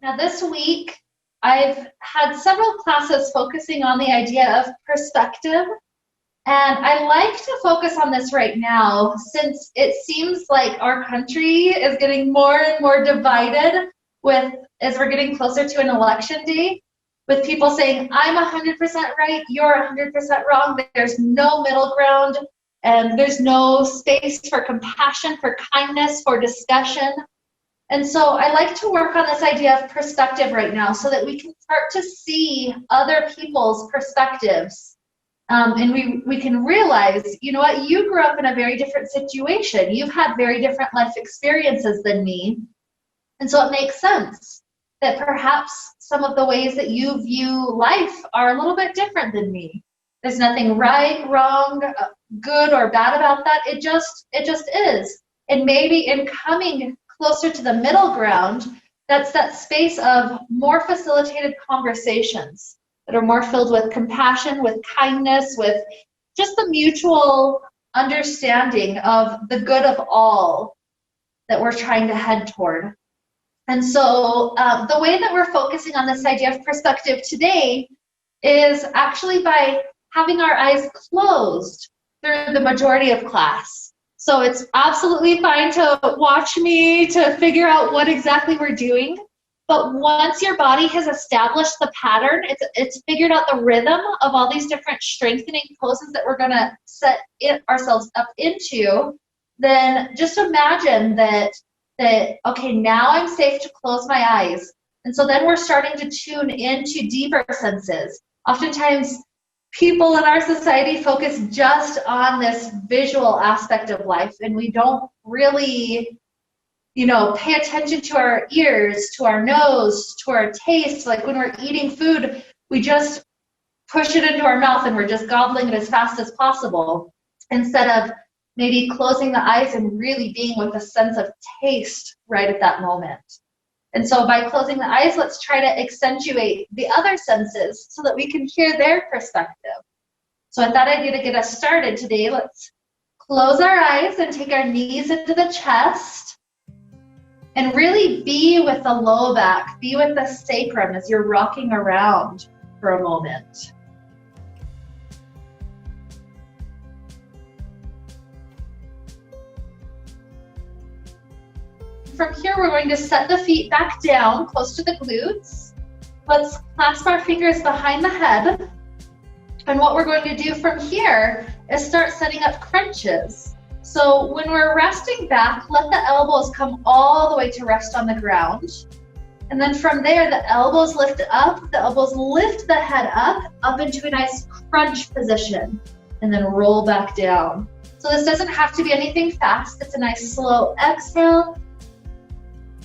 Now this week, I've had several classes focusing on the idea of perspective, and I like to focus on this right now since it seems like our country is getting more and more divided as we're getting closer to an election day, with people saying, I'm 100% right, you're 100% wrong, there's no middle ground, and there's no space for compassion, for kindness, for discussion. And so I like to work on this idea of perspective right now so that we can start to see other people's perspectives. And we can realize, you know what, you grew up in a very different situation. You've had very different life experiences than me. And so it makes sense that perhaps some of the ways that you view life are a little bit different than me. There's nothing right, wrong, good or bad about that. It just is. And maybe in coming closer to the middle ground, that's that space of more facilitated conversations that are more filled with compassion, with kindness, with just the mutual understanding of the good of all that we're trying to head toward. And so the way that we're focusing on this idea of perspective today is actually by having our eyes closed through the majority of class. So it's absolutely fine to watch me to figure out what exactly we're doing. But once your body has established the pattern, it's figured out the rhythm of all these different strengthening poses that we're going to set ourselves up into, then just imagine that, okay, now I'm safe to close my eyes. And so then we're starting to tune into deeper senses. Oftentimes, people in our society focus just on this visual aspect of life, and we don't really, pay attention to our ears, to our nose, to our taste. Like when we're eating food, we just push it into our mouth and we're just gobbling it as fast as possible instead of maybe closing the eyes and really being with a sense of taste right at that moment. And so by closing the eyes, let's try to accentuate the other senses so that we can hear their perspective. So I thought idea to get us started today, let's close our eyes and take our knees into the chest and really be with the low back, be with the sacrum as you're rocking around for a moment. From here, we're going to set the feet back down, close to the glutes. Let's clasp our fingers behind the head. And what we're going to do from here is start setting up crunches. So when we're resting back, let the elbows come all the way to rest on the ground. And then from there, the elbows lift up, the elbows lift the head up into a nice crunch position, and then roll back down. So this doesn't have to be anything fast. It's a nice slow exhale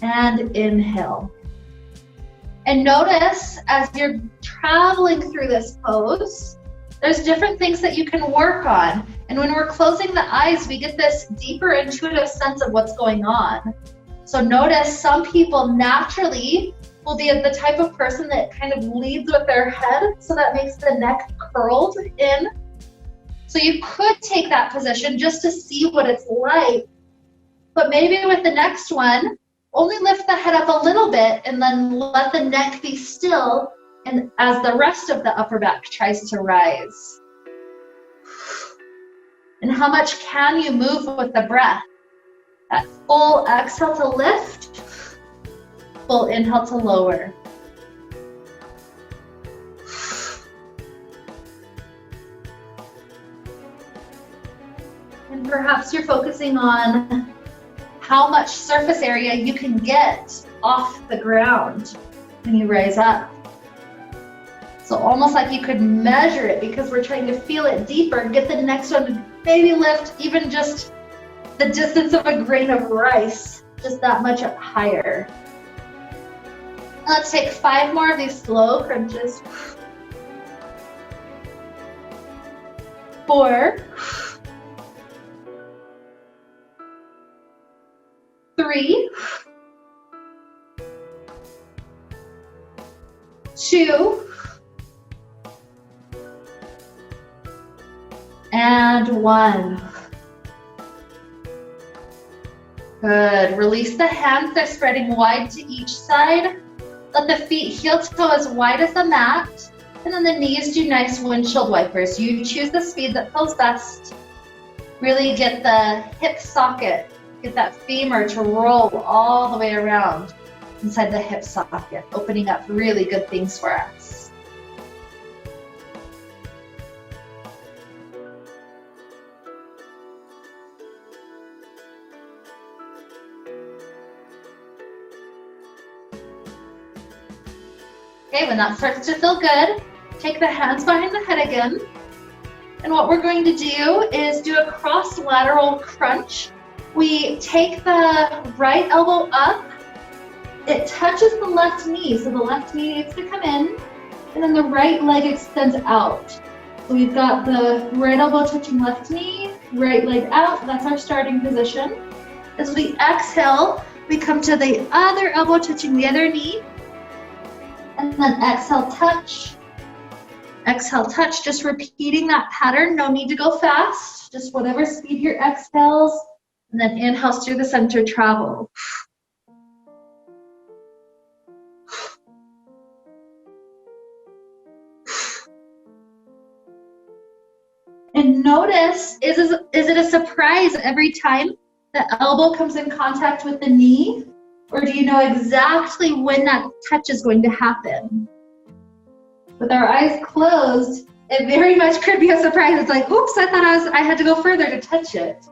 and inhale. And notice as you're traveling through this pose, there's different things that you can work on. And when we're closing the eyes, we get this deeper intuitive sense of what's going on. So notice some people naturally will be the type of person that kind of leads with their head, so that makes the neck curled in. So you could take that position just to see what it's like. But maybe with the next one, only lift the head up a little bit and then let the neck be still, and as the rest of the upper back tries to rise. And how much can you move with the breath? That full exhale to lift, full inhale to lower. And perhaps you're focusing on how much surface area you can get off the ground when you rise up. So almost like you could measure it, because we're trying to feel it deeper. Get the next one to maybe lift even just the distance of a grain of rice, just that much up higher. Let's take 5 more of these slow crunches. 4, 3, 2, and 1. Good. Release the hands. They're spreading wide to each side. Let the feet heel toe as wide as the mat. And then the knees do nice windshield wipers. You choose the speed that feels best. Really get the hip socket, get that femur to roll all the way around inside the hip socket, opening up really good things for us. Okay, when that starts to feel good, take the hands behind the head again. And what we're going to do is do a cross lateral crunch. We take the right elbow up. It touches the left knee, so the left knee needs to come in. And then the right leg extends out. So we've got the right elbow touching left knee, right leg out. That's our starting position. As we exhale, we come to the other elbow touching the other knee. And then exhale, touch. Exhale, touch. Just repeating that pattern. No need to go fast. Just whatever speed your exhales. And then inhales through the center, travel. And notice, is it a surprise every time the elbow comes in contact with the knee? Or do you know exactly when that touch is going to happen? With our eyes closed, it very much could be a surprise. It's like, oops, I thought I had to go further to touch it.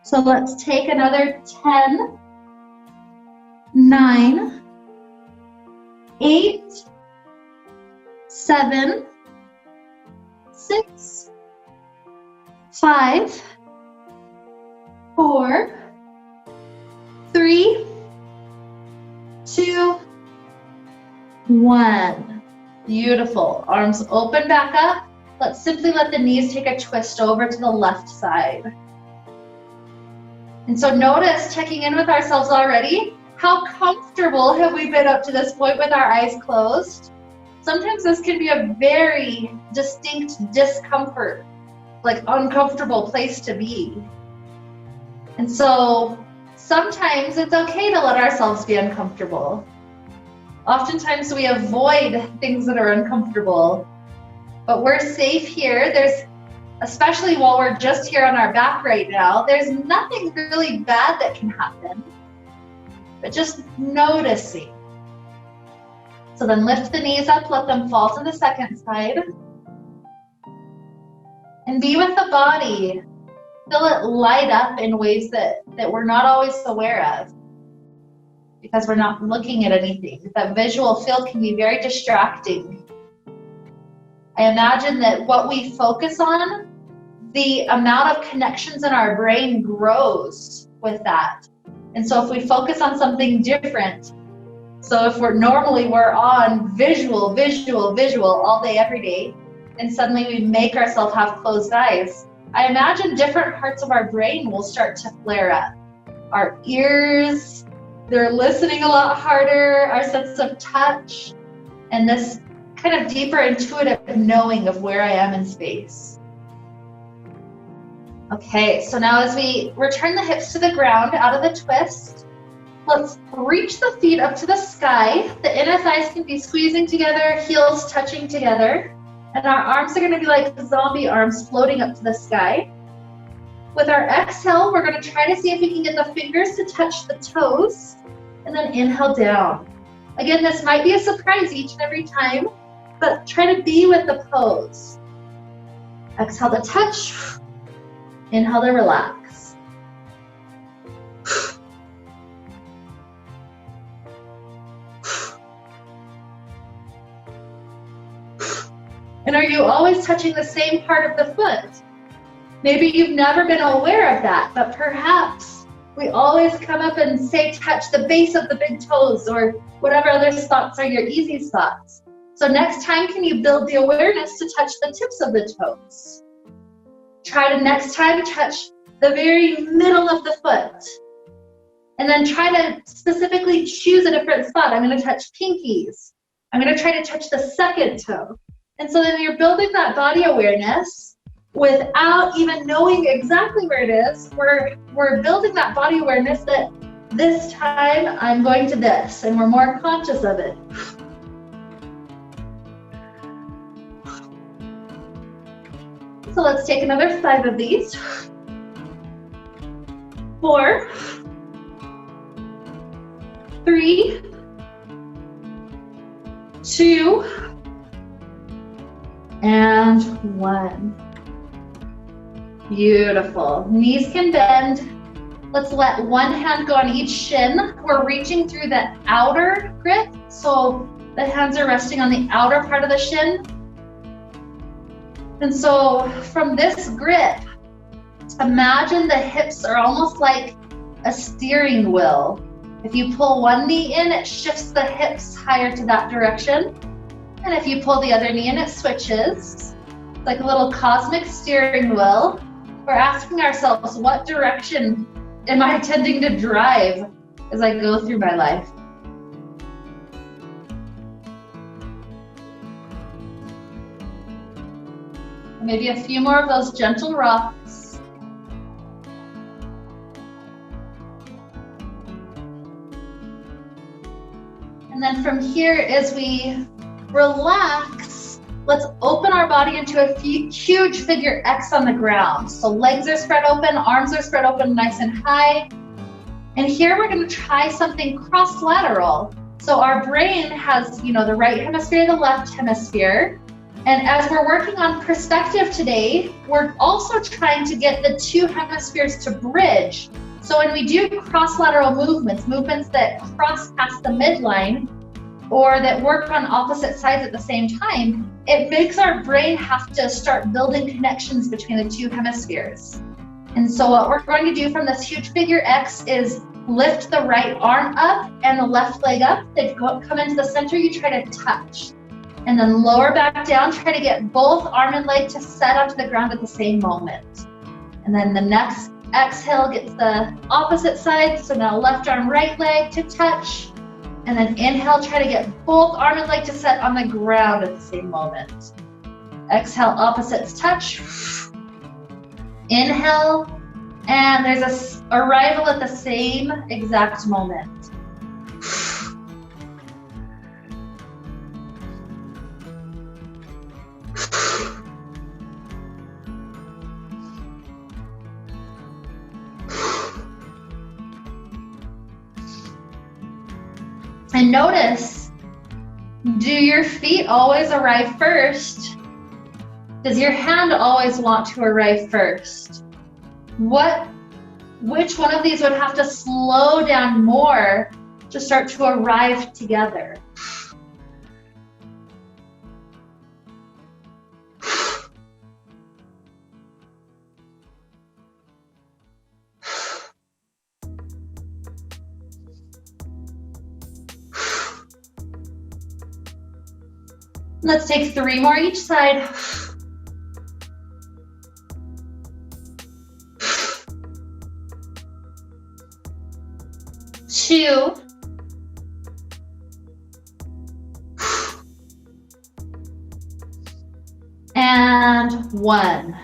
So let's take another 10, 9, 8, 7, 6, 5, 4, 3, 2, 1. Beautiful. Arms open back up. Let's simply let the knees take a twist over to the left side. And so notice, checking in with ourselves already, how comfortable have we been up to this point with our eyes closed? Sometimes this can be a very distinct discomfort, like uncomfortable place to be. And so sometimes it's okay to let ourselves be uncomfortable. Oftentimes we avoid things that are uncomfortable, but we're safe here. Especially while we're just here on our back right now, there's nothing really bad that can happen, but just noticing. So then lift the knees up, let them fall to the second side. And be with the body. Feel it light up in ways that we're not always aware of because we're not looking at anything. That visual field can be very distracting. I imagine that what we focus on, the amount of connections in our brain grows with that. And so if we focus on something different, so if we're on visual all day, every day, and suddenly we make ourselves have closed eyes, I imagine different parts of our brain will start to flare up. Our ears, they're listening a lot harder, our sense of touch, and this kind of deeper intuitive knowing of where I am in space. Okay, so now as we return the hips to the ground out of the twist, let's reach the feet up to the sky. The inner thighs can be squeezing together, heels touching together, and our arms are going to be like zombie arms floating up to the sky. With our exhale, we're going to try to see if we can get the fingers to touch the toes, and then inhale down. Again, this might be a surprise each and every time, but try to be with the pose. Exhale to touch. Inhale to relax. And are you always touching the same part of the foot? Maybe you've never been aware of that, but perhaps we always come up and say touch the base of the big toes or whatever other spots are your easy spots. So next time, can you build the awareness to touch the tips of the toes? Try to next time touch the very middle of the foot. And then try to specifically choose a different spot. I'm going to touch pinkies. I'm going to try to touch the second toe. And so then you're building that body awareness. without even knowing exactly where it is. We're building that body awareness that this time I'm going to this, and we're more conscious of it. So let's take another 5 of these. 4, 3, 2, and 1. Beautiful. Knees can bend. Let's let one hand go on each shin. We're reaching through the outer grip, so the hands are resting on the outer part of the shin. And so from this grip, imagine the hips are almost like a steering wheel. If you pull one knee in, it shifts the hips higher to that direction. And if you pull the other knee in, it switches. It's like a little cosmic steering wheel. We're asking ourselves, what direction am I tending to drive as I go through my life? Maybe a few more of those gentle rocks. And then from here, as we relax, let's open our body into a huge figure X on the ground. So legs are spread open, arms are spread open nice and high. And here we're going to try something cross-lateral. So our brain has, the right hemisphere, the left hemisphere. And as we're working on perspective today, we're also trying to get the two hemispheres to bridge. So when we do cross-lateral movements that cross past the midline, or that work on opposite sides at the same time, it makes our brain have to start building connections between the two hemispheres. And so what we're going to do from this huge figure X is lift the right arm up and the left leg up. They come into the center, you try to touch. And then lower back down, try to get both arm and leg to set onto the ground at the same moment. And then the next exhale gets the opposite side. So now left arm, right leg to touch. And then inhale, try to get both arm and leg to set on the ground at the same moment. Exhale, opposites touch. Inhale, and there's a arrival at the same exact moment. And notice, do your feet always arrive first? Does your hand always want to arrive first? Which one of these would have to slow down more to start to arrive together? Let's take 3 more each side. Two. And 1.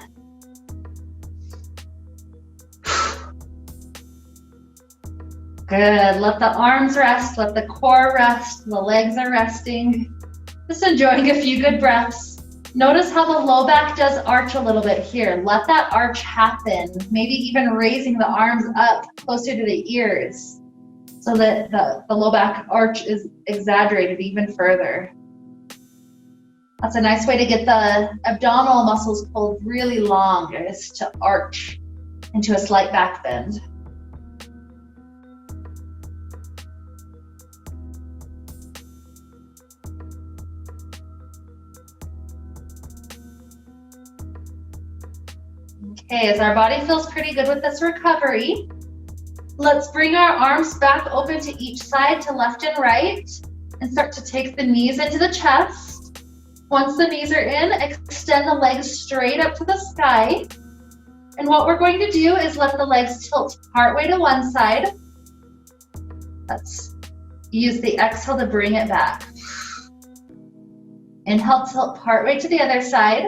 Good. Let the arms rest, let the core rest, the legs are resting. Just enjoying a few good breaths. Notice how the low back does arch a little bit here. Let that arch happen. Maybe even raising the arms up closer to the ears so that the low back arch is exaggerated even further. That's a nice way to get the abdominal muscles pulled really long, is to arch into a slight back bend. Okay, as our body feels pretty good with this recovery, let's bring our arms back open to each side, to left and right, and start to take the knees into the chest. Once the knees are in, extend the legs straight up to the sky. And what we're going to do is let the legs tilt partway to one side. Let's use the exhale to bring it back. Inhale, tilt partway to the other side.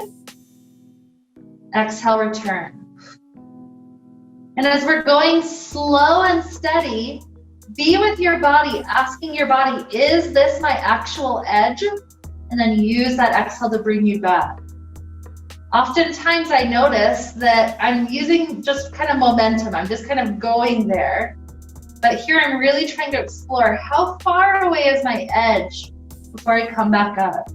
Exhale, return. And as we're going slow and steady, be with your body, asking your body, is this my actual edge? And then use that exhale to bring you back. Oftentimes I notice that I'm using just kind of momentum. I'm just kind of going there. But here I'm really trying to explore how far away is my edge before I come back up.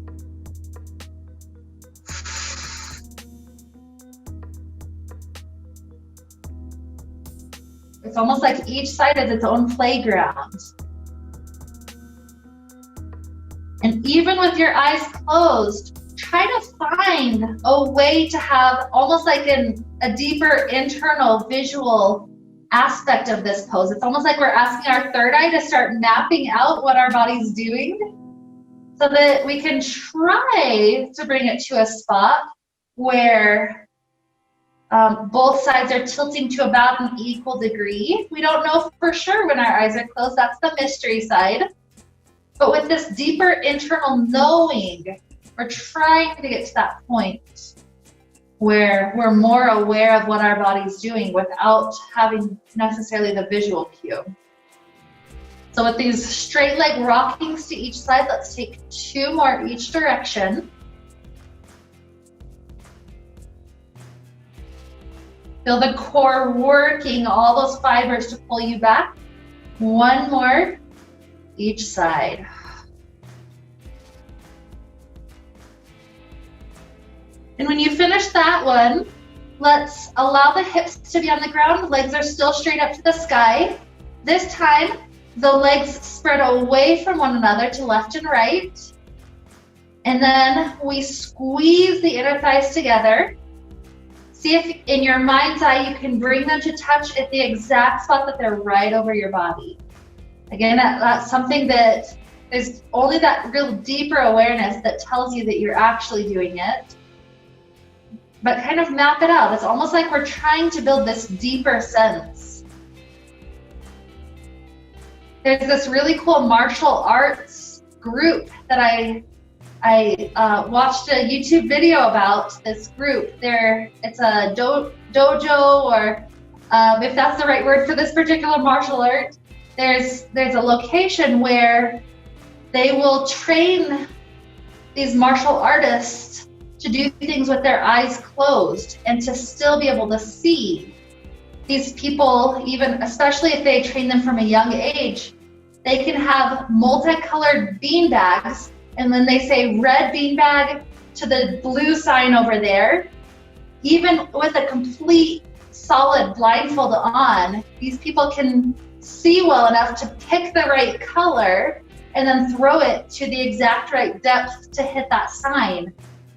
It's almost like each side is its own playground. And even with your eyes closed, try to find a way to have almost like a deeper internal visual aspect of this pose. It's almost like we're asking our third eye to start mapping out what our body's doing so that we can try to bring it to a spot where both sides are tilting to about an equal degree. We don't know for sure when our eyes are closed. That's the mystery side. But with this deeper internal knowing, we're trying to get to that point where we're more aware of what our body's doing without having necessarily the visual cue. So with these straight leg rockings to each side, let's take 2 more each direction. Feel the core working all those fibers to pull you back. 1 more each side. And when you finish that one, let's allow the hips to be on the ground. Legs are still straight up to the sky. This time, the legs spread away from one another to left and right. And then we squeeze the inner thighs together. See if in your mind's eye you can bring them to touch at the exact spot that they're right over your body. Again, that's something that is only that real deeper awareness that tells you that you're actually doing it. But kind of map it out. It's almost like we're trying to build this deeper sense. There's this really cool martial arts group that I watched a YouTube video about. This group. It's a dojo, or if that's the right word for this particular martial art. There's a location where they will train these martial artists to do things with their eyes closed and to still be able to see. These people, even especially if they train them from a young age, they can have multicolored bean bags, and when they say red bean bag to the blue sign over there, even with a complete solid blindfold on, these people can see well enough to pick the right color and then throw it to the exact right depth to hit that sign.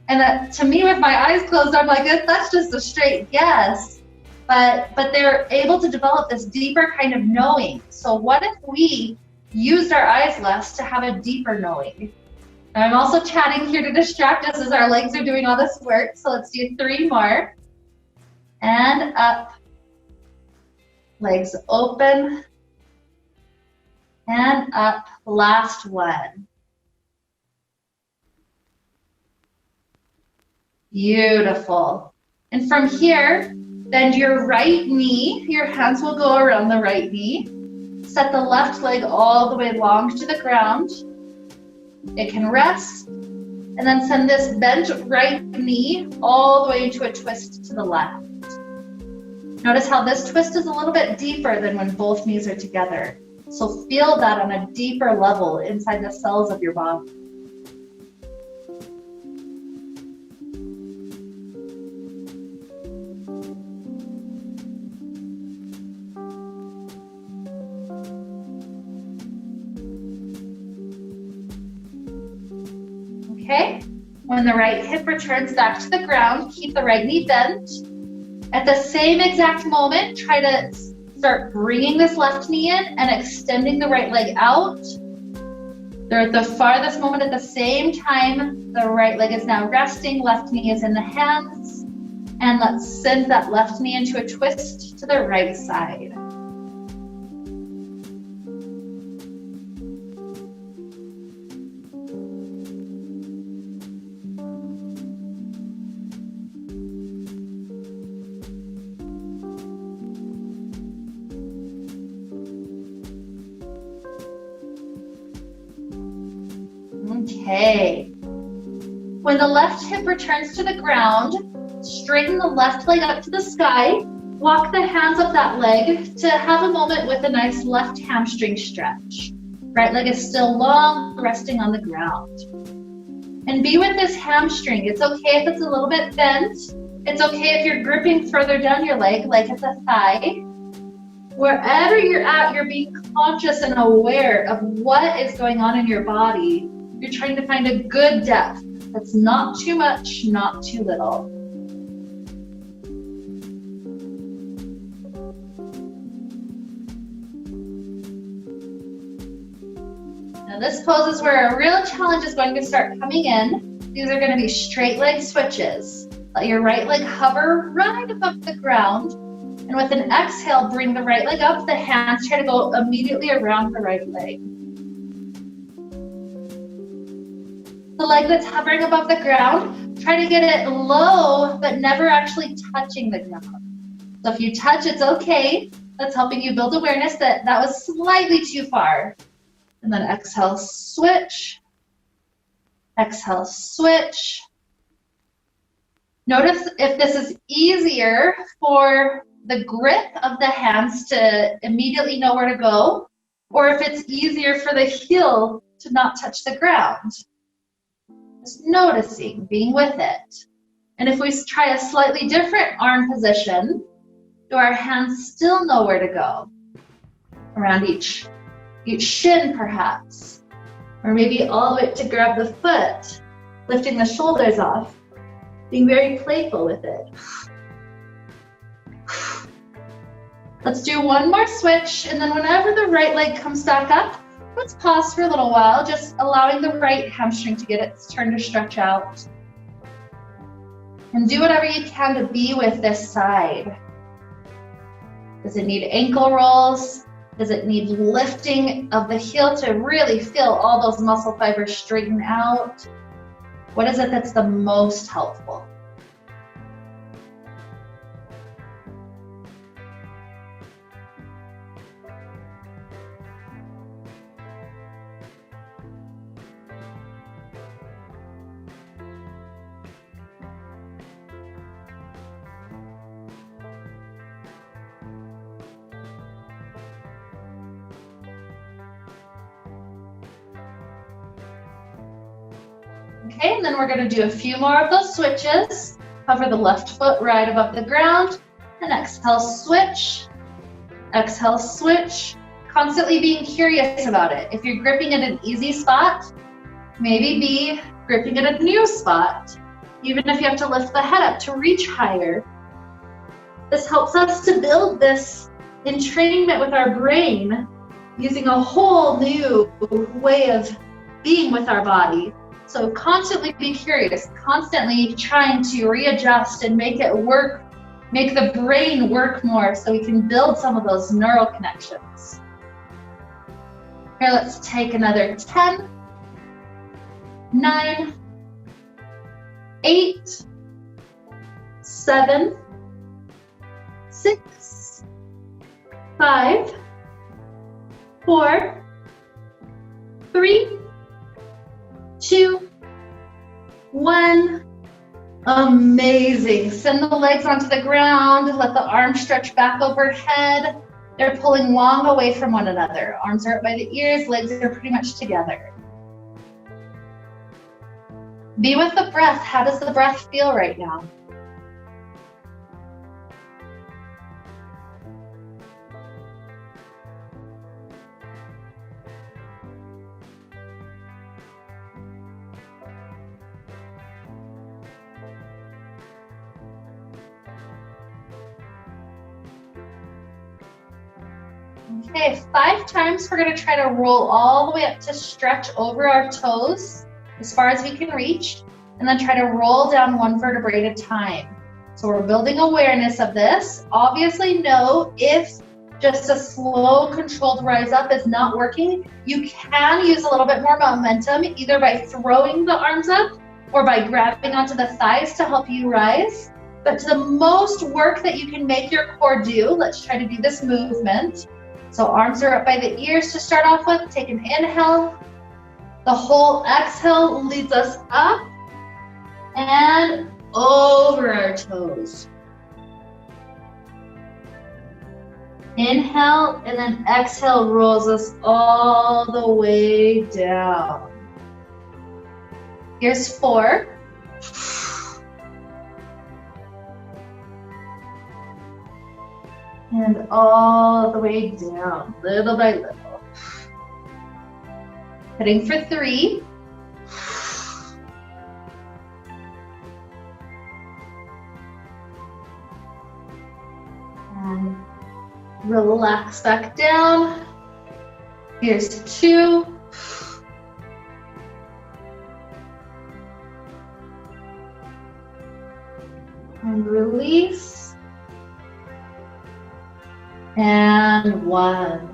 And that, to me, with my eyes closed, I'm like, that's just a straight guess. But they're able to develop this deeper kind of knowing. So what if we used our eyes less to have a deeper knowing? And I'm also chatting here to distract us as our legs are doing all this work. So let's do 3 more. And up. Legs open. And up. Last one. Beautiful. And from here, bend your right knee. Your hands will go around the right knee. Set the left leg all the way long to the ground. It can rest. And then send this bent right knee all the way into a twist to the left. Notice how this twist is a little bit deeper than when both knees are together. So feel that on a deeper level inside the cells of your body. Okay, when the right hip returns back to the ground, keep the right knee bent. At the same exact moment, try to start bringing this left knee in and extending the right leg out. They're at the farthest moment at the same time. The right leg is now resting, left knee is in the hands. And let's send that left knee into a twist to the right side. Okay. When the left hip returns to the ground, straighten the left leg up to the sky. Walk the hands up that leg to have a moment with a nice left hamstring stretch. Right leg is still long, resting on the ground. And be with this hamstring. It's okay if it's a little bit bent. It's okay if you're gripping further down your leg, like at the thigh. Wherever you're at, you're being conscious and aware of what is going on in your body. You're trying to find a good depth. That's not too much, not too little. Now this pose is where a real challenge is going to start coming in. These are going to be straight leg switches. Let your right leg hover right above the ground. And with an exhale, bring the right leg up. The hands try to go immediately around the right leg. The leg that's hovering above the ground, try to get it low, but never actually touching the ground. So if you touch, it's okay. That's helping you build awareness that that was slightly too far. And then exhale, switch. Exhale, switch. Notice if this is easier for the grip of the hands to immediately know where to go, or if it's easier for the heel to not touch the ground. Just noticing, being with it. And if we try a slightly different arm position, do our hands still know where to go? Around each shin perhaps, or maybe all the way to grab the foot, lifting the shoulders off, being very playful with it. Let's do one more switch, and then whenever the right leg comes back up, let's pause for a little while, just allowing the right hamstring to get its turn to stretch out. And do whatever you can to be with this side. Does it need ankle rolls? Does it need lifting of the heel to really feel all those muscle fibers straighten out? What is it that's the most helpful? Okay, and then we're going to do a few more of those switches. Hover the left foot right above the ground, and exhale, switch. Exhale, switch. Constantly being curious about it. If you're gripping at an easy spot, maybe be gripping at a new spot. Even if you have to lift the head up to reach higher. This helps us to build this entrainment with our brain, using a whole new way of being with our body. So constantly be curious, constantly trying to readjust and make it work, make the brain work more so we can build some of those neural connections. Here, let's take another 10, 9, 8, 7, 6, 5, 4, 3, 2, 1. Amazing. Send the legs onto the ground. Let the arms stretch back overhead. They're pulling long away from one another. Arms are up by the ears. Legs are pretty much together. Be with the breath. How does the breath feel right now? Okay, 5 times we're going to try to roll all the way up to stretch over our toes as far as we can reach, and then try to roll down one vertebrae at a time. So we're building awareness of this. Obviously know if just a slow controlled rise up is not working, you can use a little bit more momentum either by throwing the arms up or by grabbing onto the thighs to help you rise. But to the most work that you can make your core do, let's try to do this movement. So arms are up by the ears to start off with. Take an inhale. The whole exhale leads us up and over our toes. Inhale, and then exhale rolls us all the way down. Here's 4. And all the way down, little by little. Heading for 3. And relax back down. Here's 2. And release. And 1.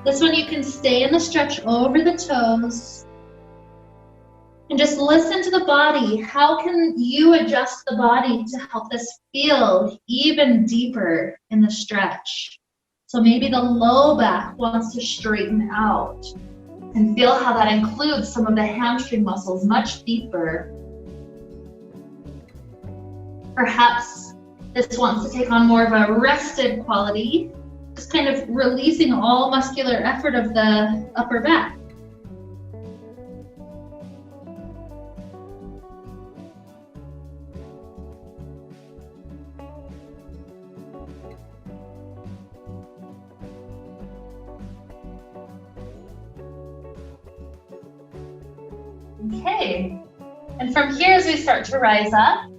This one you can stay in the stretch over the toes. And just listen to the body. How can you adjust the body to help this feel even deeper in the stretch? So maybe the low back wants to straighten out. And feel how that includes some of the hamstring muscles much deeper. Perhaps this wants to take on more of a rested quality, just kind of releasing all muscular effort of the upper back. Okay, and from here as we start to rise up,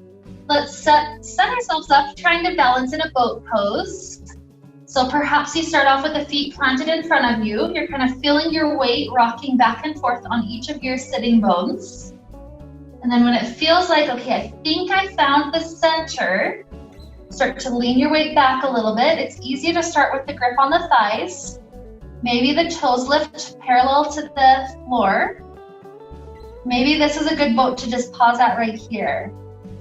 let's set ourselves up trying to balance in a boat pose. So perhaps you start off with the feet planted in front of you. You're kind of feeling your weight rocking back and forth on each of your sitting bones. And then when it feels like, okay, I think I found the center, start to lean your weight back a little bit. It's easy to start with the grip on the thighs. Maybe the toes lift parallel to the floor. Maybe this is a good boat to just pause at right here.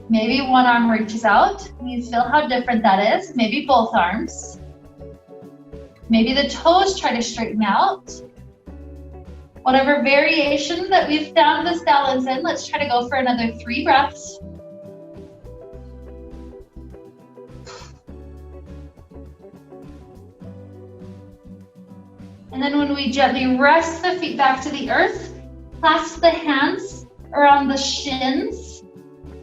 Maybe one arm reaches out, and you feel how different that is. Maybe both arms. Maybe the toes try to straighten out. Whatever variation that we've found this balance in, let's try to go for another 3 breaths. And then when we gently rest the feet back to the earth, clasp the hands around the shins.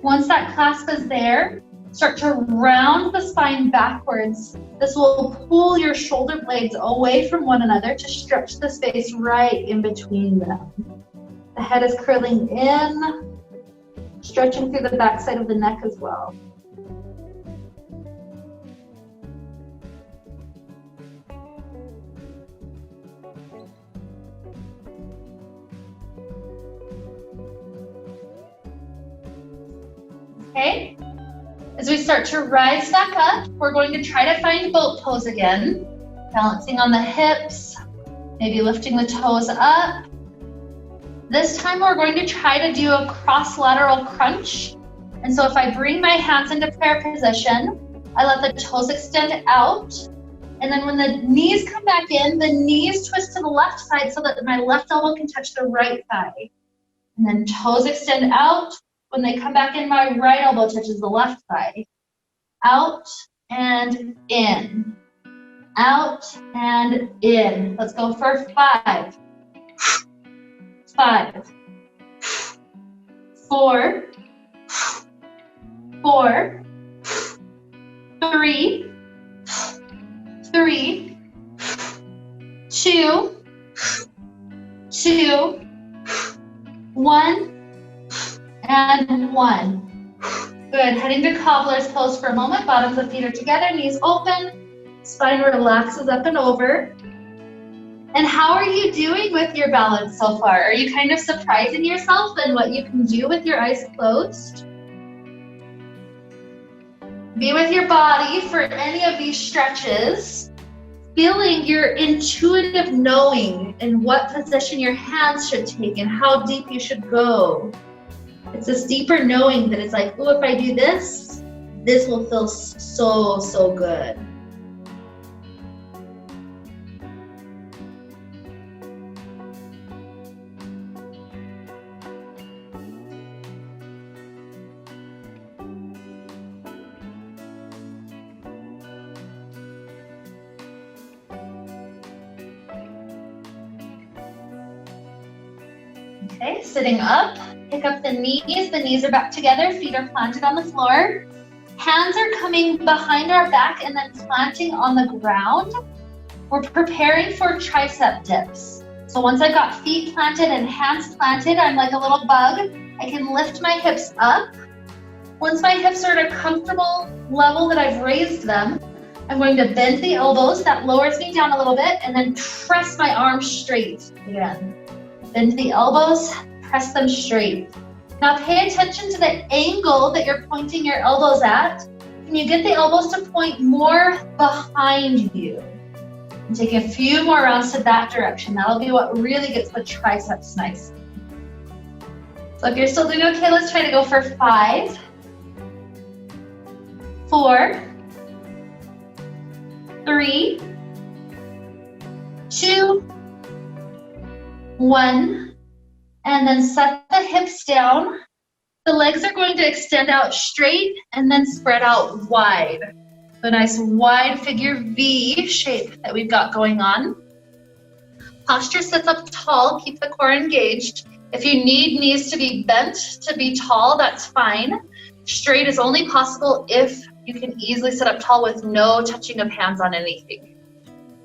Once that clasp is there, start to round the spine backwards. This will pull your shoulder blades away from one another to stretch the space right in between them. The head is curling in, stretching through the backside of the neck as well. Okay, as we start to rise back up, we're going to try to find boat pose again. Balancing on the hips, maybe lifting the toes up. This time we're going to try to do a cross lateral crunch. And so if I bring my hands into prayer position, I let the toes extend out. And then when the knees come back in, the knees twist to the left side so that my left elbow can touch the right thigh. And then toes extend out. When they come back in, my right elbow touches the left thigh. Out and in. Out and in. Let's go for 5. 5. 4. 4. 3. 3. 2. 2. 1. And 1. Good. Heading to cobbler's pose for a moment. Bottoms of feet are together, knees open, spine relaxes up and over. And how are you doing with your balance so far? Are you kind of surprising yourself in what you can do with your eyes closed? Be with your body for any of these stretches, feeling your intuitive knowing in what position your hands should take and how deep you should go. It's this deeper knowing that it's like, oh, if I do this, this will feel so, so good. Okay, sitting up, pick up the knees are back together, feet are planted on the floor. Hands are coming behind our back and then planting on the ground. We're preparing for tricep dips. So once I've got feet planted and hands planted, I'm like a little bug. I can lift my hips up. Once my hips are at a comfortable level that I've raised them, I'm going to bend the elbows. That lowers me down a little bit, and then press my arms straight again. Bend the elbows, press them straight. Now pay attention to the angle that you're pointing your elbows at. Can you get the elbows to point more behind you? And take a few more rounds to that direction. That'll be what really gets the triceps nice. So if you're still doing okay, let's try to go for 5, 4, 3, 2, 1, and then set the hips down. The legs are going to extend out straight and then spread out wide. A nice wide figure V shape that we've got going on. Posture sits up tall, keep the core engaged. If you need knees to be bent to be tall, that's fine. Straight is only possible if you can easily sit up tall with no touching of hands on anything.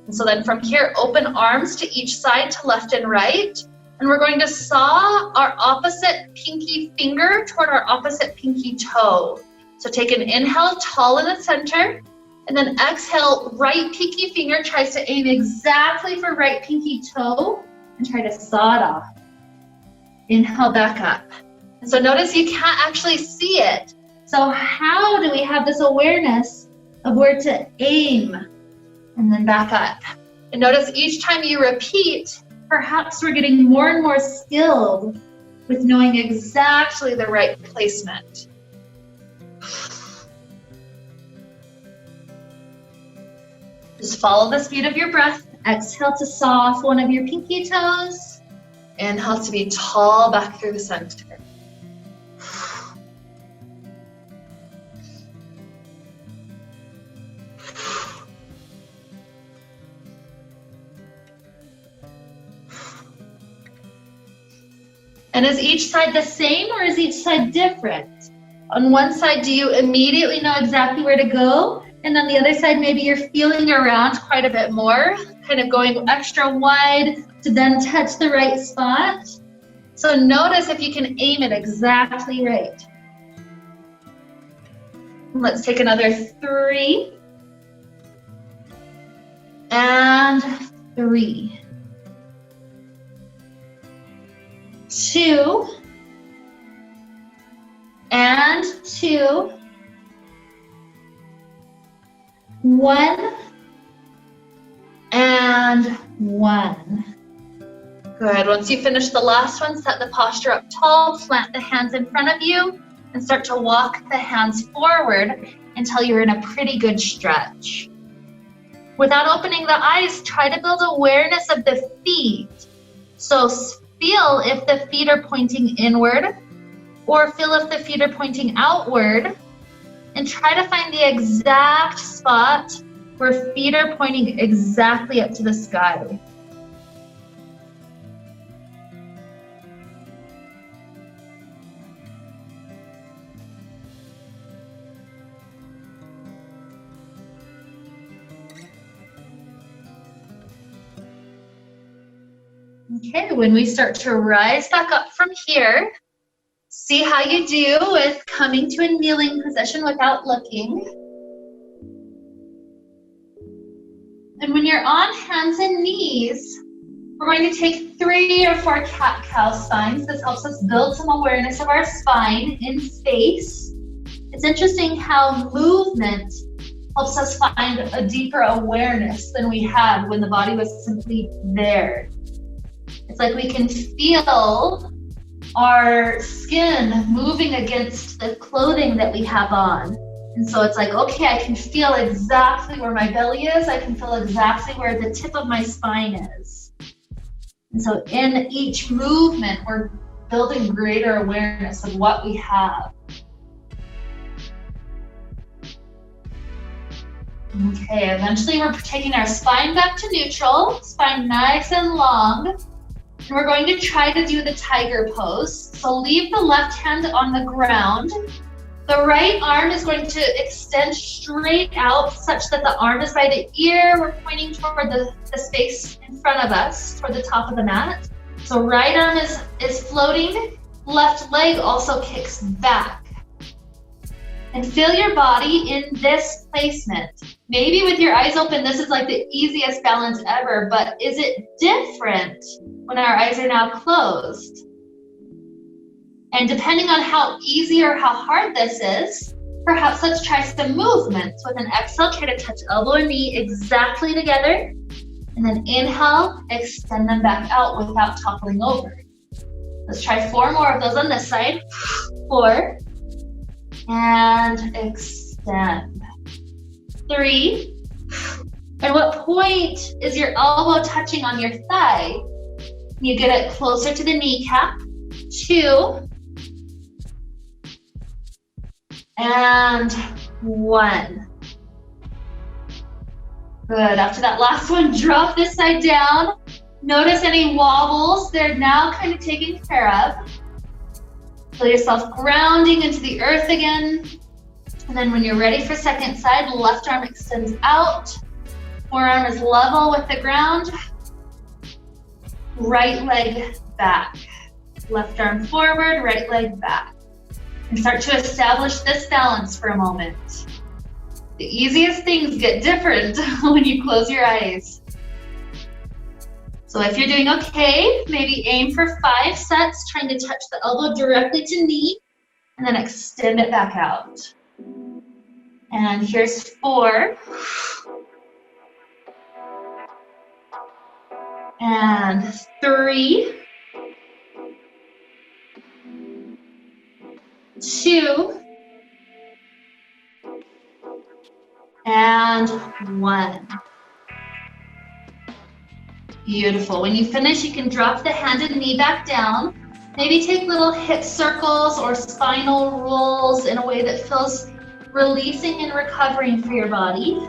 And so then from here, open arms to each side, to left and right. And we're going to saw our opposite pinky finger toward our opposite pinky toe. So take an inhale, tall in the center, and then exhale, right pinky finger tries to aim exactly for right pinky toe and try to saw it off. Inhale back up. And so notice you can't actually see it. So how do we have this awareness of where to aim? And then back up. And notice each time you repeat, perhaps we're getting more and more skilled with knowing exactly the right placement. Just follow the speed of your breath. Exhale to saw off one of your pinky toes. Inhale to be tall back through the center. And is each side the same or is each side different? On one side, do you immediately know exactly where to go? And on the other side, maybe you're feeling around quite a bit more, kind of going extra wide to then touch the right spot. So notice if you can aim it exactly right. Let's take another 3 and 3. 2 and 2. 1 and 1. Good. Once you finish the last one, set the posture up tall, plant the hands in front of you, and start to walk the hands forward until you're in a pretty good stretch. Without opening the eyes, try to build awareness of the feet. So feel if the feet are pointing inward, or feel if the feet are pointing outward, and try to find the exact spot where feet are pointing exactly up to the sky. Okay, when we start to rise back up from here, see how you do with coming to a kneeling position without looking. And when you're on hands and knees, we're going to take 3 or 4 cat-cow spines. This helps us build some awareness of our spine in space. It's interesting how movement helps us find a deeper awareness than we had when the body was simply there. It's like we can feel our skin moving against the clothing that we have on. And so it's like, okay, I can feel exactly where my belly is. I can feel exactly where the tip of my spine is. And so in each movement, we're building greater awareness of what we have. Okay, eventually we're taking our spine back to neutral, spine nice and long. And we're going to try to do the tiger pose. So leave the left hand on the ground. The right arm is going to extend straight out such that the arm is by the ear. We're pointing toward the space in front of us, toward the top of the mat. So right arm is floating, left leg also kicks back. And feel your body in this placement. Maybe with your eyes open, this is like the easiest balance ever, but is it different when our eyes are now closed? And depending on how easy or how hard this is, perhaps let's try some movements. With an exhale, try to touch elbow and knee exactly together. And then inhale, extend them back out without toppling over. Let's try 4 more of those on this side. 4. And extend. 3. At what point is your elbow touching on your thigh? You get it closer to the kneecap. 2. And 1. Good. After that last one, drop this side down. Notice any wobbles. They're now kind of taken care of. Feel yourself grounding into the earth again. And then when you're ready for second side, left arm extends out. Forearm is level with the ground. Right leg back. Left arm forward, right leg back. And start to establish this balance for a moment. The easiest things get different when you close your eyes. So if you're doing okay, maybe aim for 5 sets, trying to touch the elbow directly to knee, and then extend it back out. And here's 4. And 3. 2. And 1. Beautiful. When you finish, you can drop the hand and knee back down. Maybe take little hip circles or spinal rolls in a way that feels releasing and recovering for your body.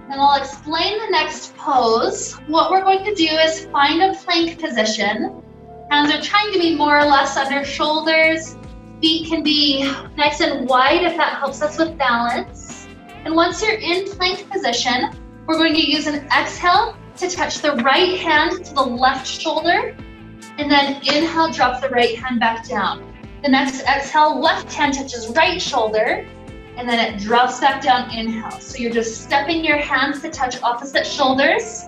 And I'll explain the next pose. What we're going to do is find a plank position. Hands are trying to be more or less under shoulders. Feet can be nice and wide if that helps us with balance. And once you're in plank position, we're going to use an exhale to touch the right hand to the left shoulder. And then inhale, drop the right hand back down. The next exhale, left hand touches right shoulder. And then it drops back down, inhale. So you're just stepping your hands to touch opposite shoulders,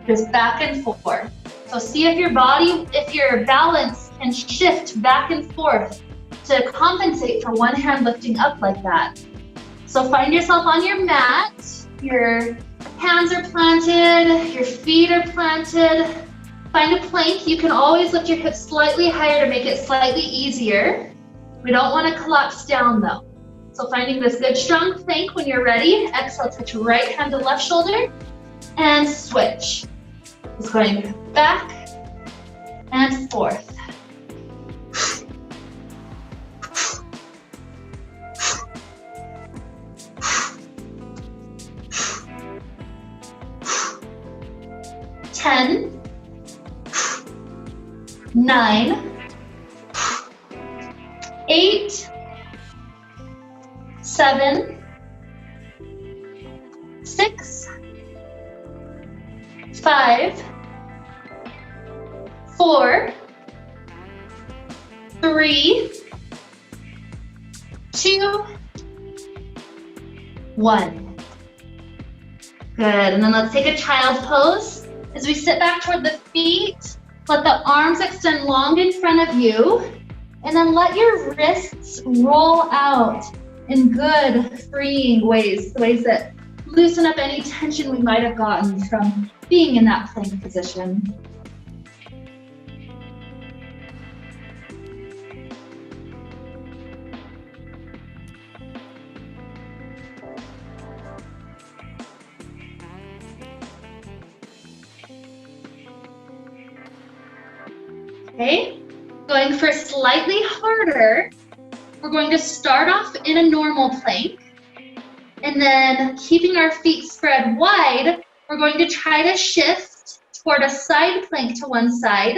just back and forth. So see if your body, if your balance can shift back and forth to compensate for one hand lifting up like that. So find yourself on your mat, your hands are planted, your feet are planted. Find a plank. You can always lift your hips slightly higher to make it slightly easier. We don't want to collapse down though. So finding this good strong plank. When you're ready, exhale, touch right hand to left shoulder and switch. Just going back and forth. Ten, 9, 8, 7, 6, 5, 4, 3, 2, 1. Good, and then let's take a child pose. As we sit back toward the feet, let the arms extend long in front of you, and then let your wrists roll out in good, freeing ways, the ways that loosen up any tension we might have gotten from being in that plank position. Okay, going for slightly harder, we're going to start off in a normal plank. And then keeping our feet spread wide, we're going to try to shift toward a side plank to one side.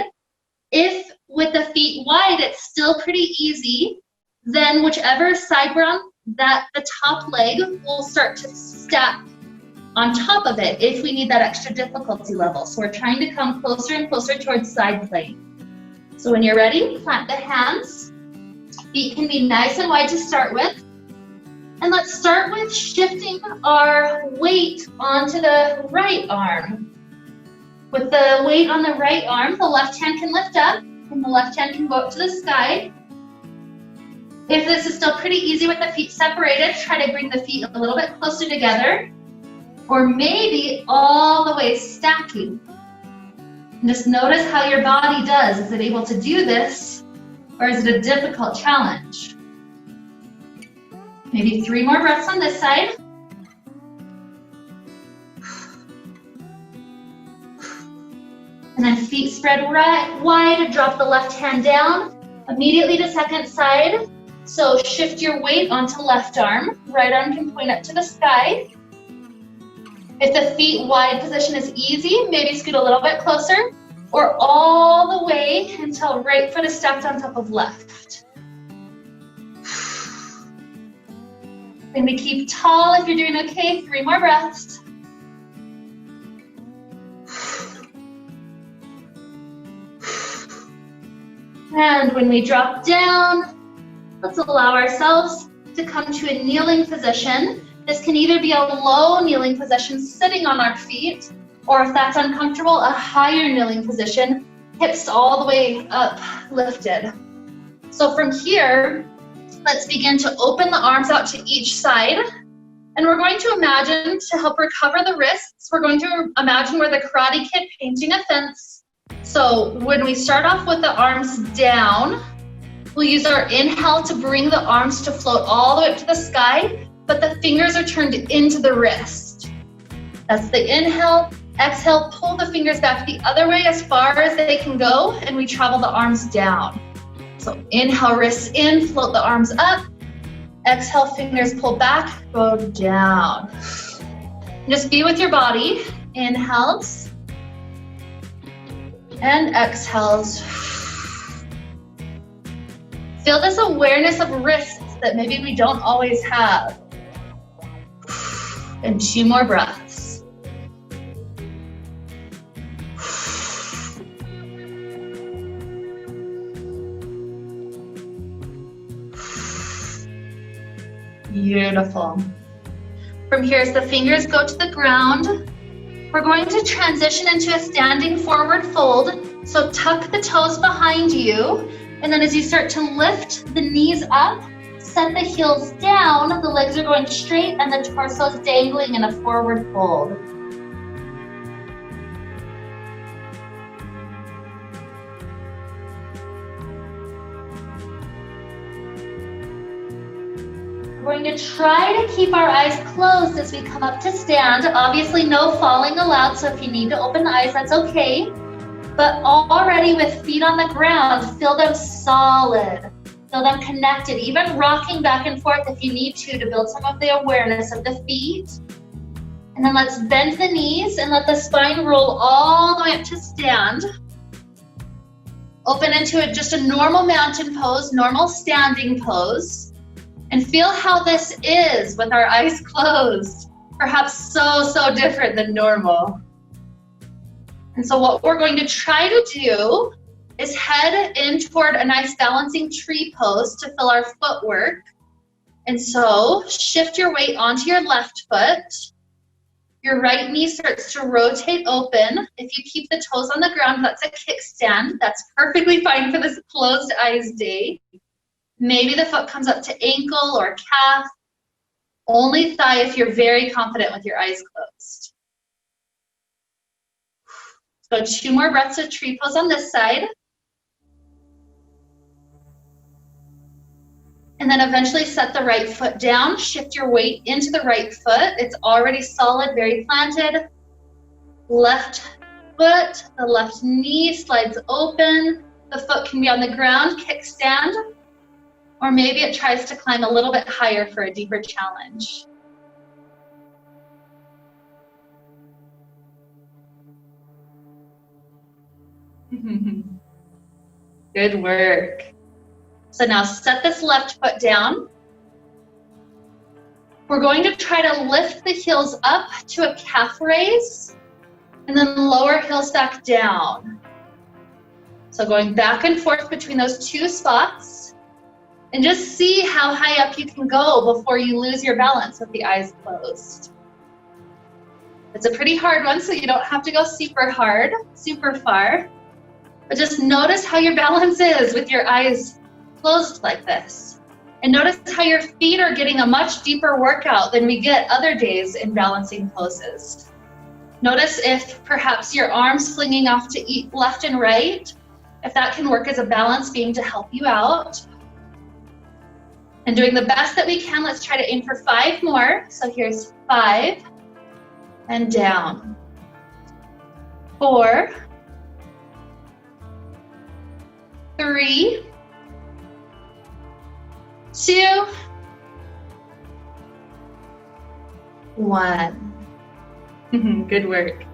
If with the feet wide, it's still pretty easy, then whichever side we're on, that the top leg will start to step on top of it if we need that extra difficulty level. So we're trying to come closer and closer towards side plank. So when you're ready, plant the hands. Feet can be nice and wide to start with. And let's start with shifting our weight onto the right arm. With the weight on the right arm, the left hand can lift up and the left hand can go up to the sky. If this is still pretty easy with the feet separated, try to bring the feet a little bit closer together, or maybe all the way stacking. And just notice how your body does. Is it able to do this, or is it a difficult challenge? Maybe 3 more breaths on this side. And then feet spread wide, drop the left hand down, immediately to second side. So shift your weight onto left arm, right arm can point up to the sky. If the feet wide position is easy, maybe scoot a little bit closer, or all the way until right foot is stacked on top of left. And we keep tall if you're doing okay. 3 more breaths. And when we drop down, let's allow ourselves to come to a kneeling position. This can either be a low kneeling position sitting on our feet, or if that's uncomfortable, a higher kneeling position, hips all the way up, lifted. So from here, let's begin to open the arms out to each side. And we're going to imagine, to help recover the wrists, we're going to imagine we're the Karate Kid painting a fence. So when we start off with the arms down, we'll use our inhale to bring the arms to float all the way up to the sky, but the fingers are turned into the wrist. That's the inhale. Exhale, pull the fingers back the other way as far as they can go, and we travel the arms down. So inhale, wrists in, float the arms up. Exhale, fingers pull back, go down. Just be with your body. Inhales and exhales. Feel this awareness of wrists that maybe we don't always have. And 2 more breaths. Beautiful. From here, as the fingers go to the ground, we're going to transition into a standing forward fold. So tuck the toes behind you, and then as you start to lift the knees up, set the heels down, the legs are going straight, and the torso is dangling in a forward fold. We're going to try to keep our eyes closed as we come up to stand. Obviously, no falling allowed, so if you need to open the eyes, that's okay. But already with feet on the ground, feel them solid, feel them connected, even rocking back and forth if you need to build some of the awareness of the feet. And then let's bend the knees and let the spine roll all the way up to stand. Open into just a normal mountain pose, normal standing pose. And feel how this is with our eyes closed. Perhaps so different than normal. And so what we're going to try to do is head in toward a nice balancing tree pose to fill our footwork. And so shift your weight onto your left foot. Your right knee starts to rotate open. If you keep the toes on the ground, that's a kickstand. That's perfectly fine for this closed eyes day. Maybe the foot comes up to ankle or calf. Only thigh if you're very confident with your eyes closed. So 2 more breaths of tree pose on this side. And then eventually set the right foot down. Shift your weight into the right foot. It's already solid, very planted. Left foot, the left knee slides open. The foot can be on the ground, kickstand. Or maybe it tries to climb a little bit higher for a deeper challenge. Good work. So now set this left foot down. We're going to try to lift the heels up to a calf raise and then lower heels back down. So going back and forth between those two spots, and just see how high up you can go before you lose your balance with the eyes closed. It's a pretty hard one, so you don't have to go super hard, super far, but just notice how your balance is with your eyes closed like this. And notice how your feet are getting a much deeper workout than we get other days in balancing poses. Notice if perhaps your arms flinging off to left and right, if that can work as a balance beam to help you out. And doing the best that we can, let's try to aim for 5 more. So here's 5, and down. 4, 3, 2, 1. Good work.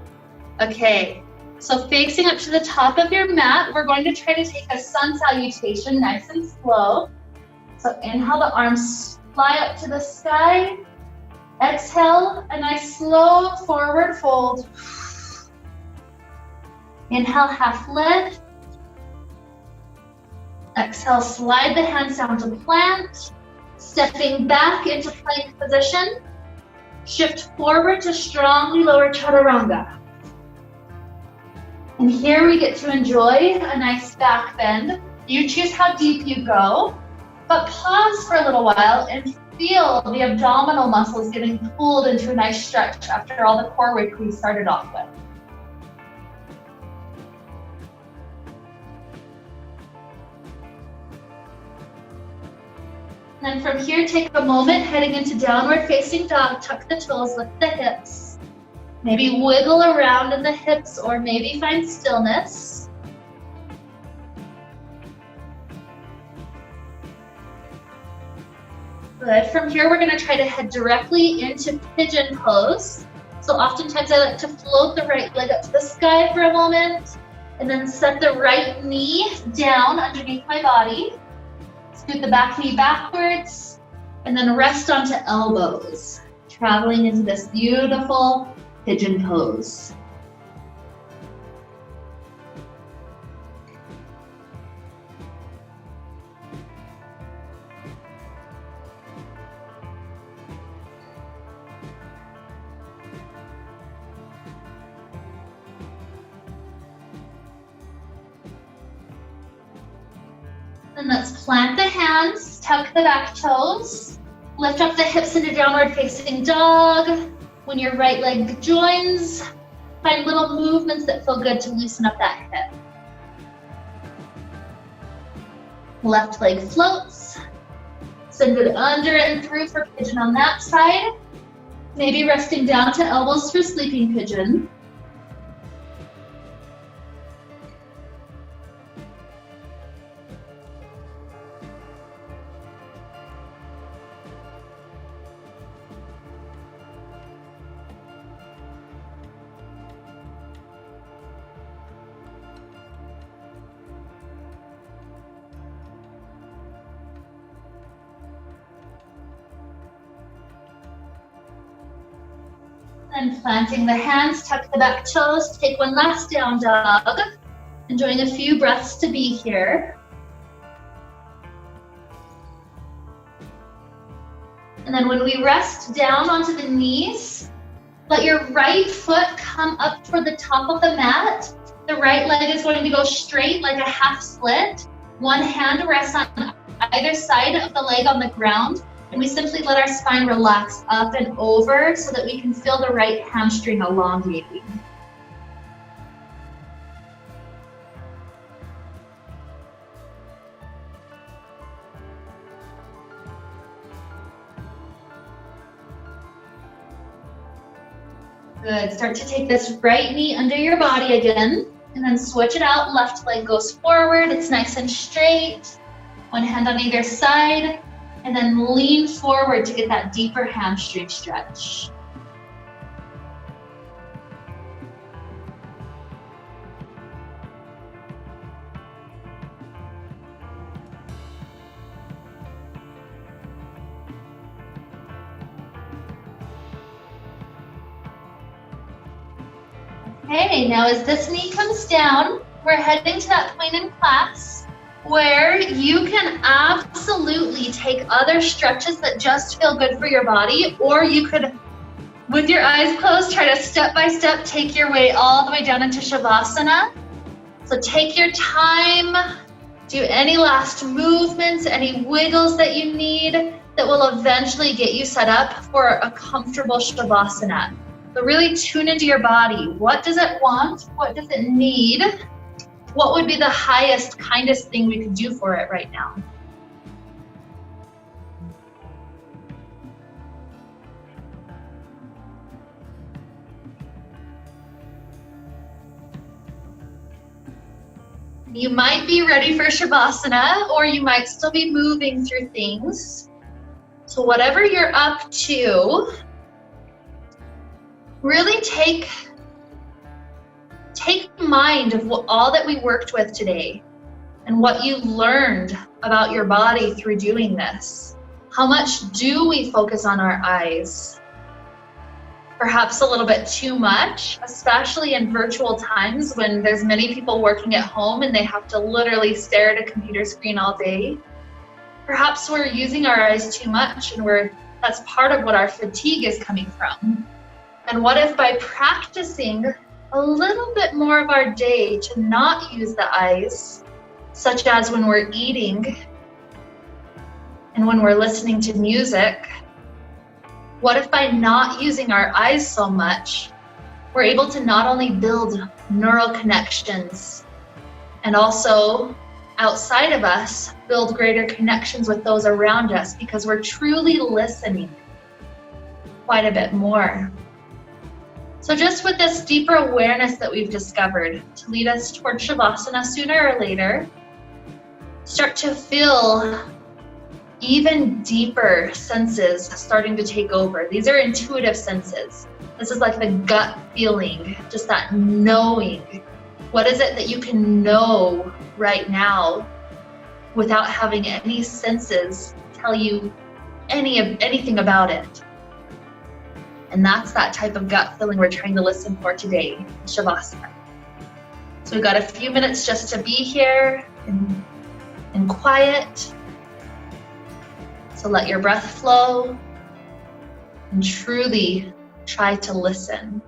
Okay, so facing up to the top of your mat, we're going to try to take a sun salutation nice and slow. So inhale, the arms fly up to the sky. Exhale, a nice slow forward fold. Inhale, half lift. Exhale, slide the hands down to plant. Stepping back into plank position. Shift forward to strongly lower chaturanga. And here we get to enjoy a nice back bend. You choose how deep you go, but pause for a little while and feel the abdominal muscles getting pulled into a nice stretch after all the core work we started off with. And then from here, take a moment heading into downward facing dog, tuck the toes, lift the hips. Maybe wiggle around in the hips or maybe find stillness. Good. From here, we're going to try to head directly into pigeon pose. So oftentimes I like to float the right leg up to the sky for a moment and then set the right knee down underneath my body. Scoot the back knee backwards and then rest onto elbows, traveling into this beautiful pigeon pose. And let's plant the hands, tuck the back toes, lift up the hips into downward facing dog. When your right leg joins, find little movements that feel good to loosen up that hip. Left leg floats. Send it under and through for pigeon on that side. Maybe resting down to elbows for sleeping pigeon. And planting the hands, tuck the back toes, take one last down dog. Enjoying a few breaths to be here. And then when we rest down onto the knees, let your right foot come up toward the top of the mat. The right leg is going to go straight like a half split. One hand rests on either side of the leg on the ground. And we simply let our spine relax up and over so that we can feel the right hamstring elongating. Good. Start to take this right knee under your body again, and then switch it out. Left leg goes forward. It's nice and straight. One hand on either side. And then lean forward to get that deeper hamstring stretch. Okay, now as this knee comes down, we're heading to that point in class where you can absolutely take other stretches that just feel good for your body, or you could, with your eyes closed, try to step by step take your way all the way down into Shavasana. So take your time, do any last movements, any wiggles that you need that will eventually get you set up for a comfortable Shavasana. So really tune into your body. What does it want? What does it need? What would be the highest, kindest thing we could do for it right now? You might be ready for Shavasana, or you might still be moving through things. So whatever you're up to, really take mind of all that we worked with today and what you learned about your body through doing this. How much do we focus on our eyes? Perhaps a little bit too much, especially in virtual times when there's many people working at home and they have to literally stare at a computer screen all day. Perhaps we're using our eyes too much, and that's part of what our fatigue is coming from. And what if by practicing a little bit more of our day to not use the eyes, such as when we're eating and when we're listening to music, what if by not using our eyes so much, we're able to not only build neural connections and also outside of us, build greater connections with those around us because we're truly listening quite a bit more. So just with this deeper awareness that we've discovered to lead us toward Shavasana sooner or later, start to feel even deeper senses starting to take over. These are intuitive senses. This is like the gut feeling, just that knowing. What is it that you can know right now without having any senses tell you anything about it? And that's that type of gut feeling we're trying to listen for today, Shavasana. So we've got a few minutes just to be here and quiet. So let your breath flow and truly try to listen.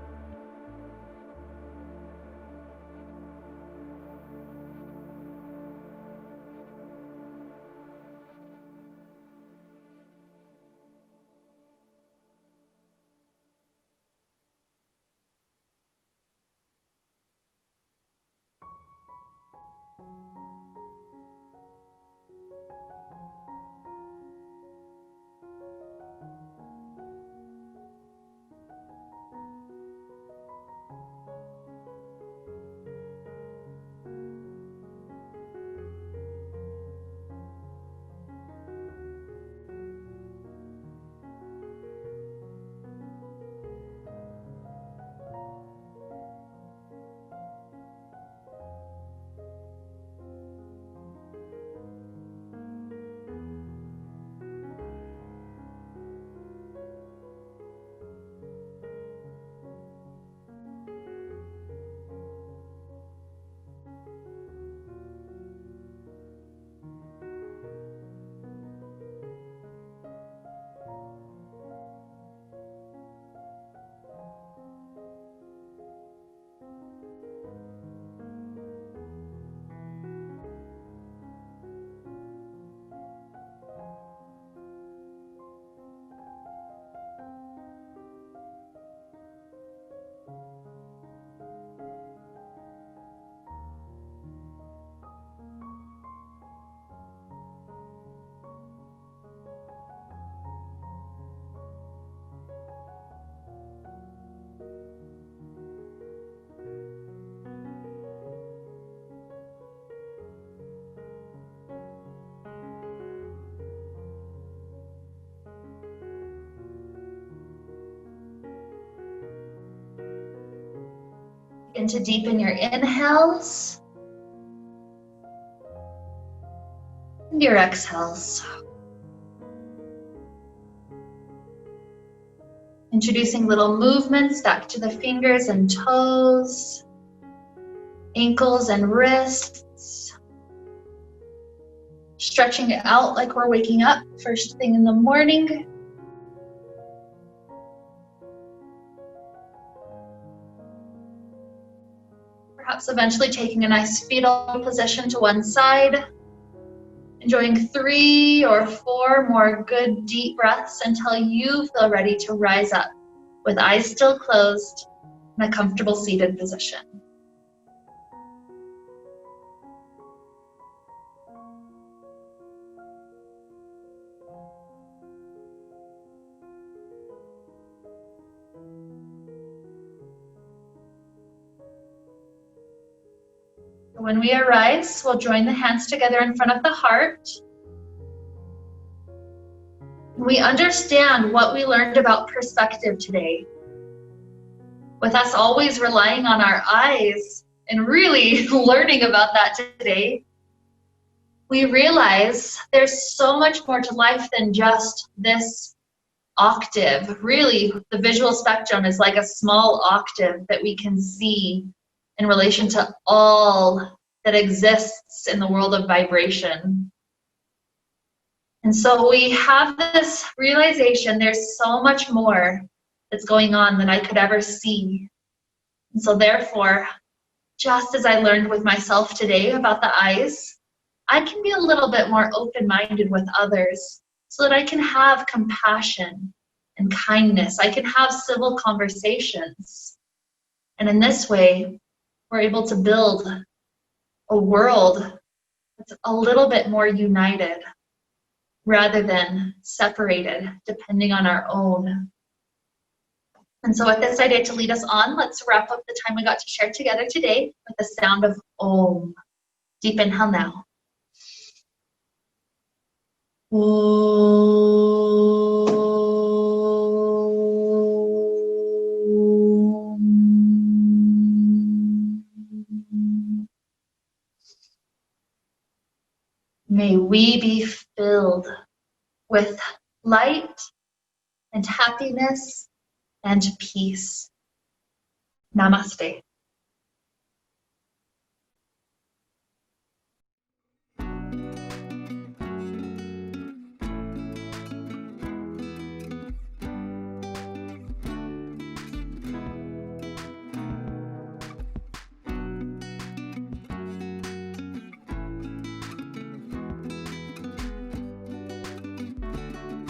And to deepen your inhales and your exhales. Introducing little movements back to the fingers and toes, ankles and wrists. Stretching it out like we're waking up first thing in the morning. Perhaps eventually taking a nice fetal position to one side. Enjoying 3 or 4 more good deep breaths until you feel ready to rise up with eyes still closed in a comfortable seated position. When we arise, we'll join the hands together in front of the heart. We understand what we learned about perspective today. With us always relying on our eyes and really learning about that today, we realize there's so much more to life than just this octave. Really, the visual spectrum is like a small octave that we can see in relation to all that exists in the world of vibration. And so we have this realization there's so much more that's going on than I could ever see. And so therefore, just as I learned with myself today about the eyes, I can be a little bit more open-minded with others so that I can have compassion and kindness. I can have civil conversations. And in this way, we're able to build a world that's a little bit more united rather than separated, depending on our own. And so with this idea to lead us on, let's wrap up the time we got to share together today with the sound of Om. Deep inhale now. May we be filled with light and happiness and peace. Namaste.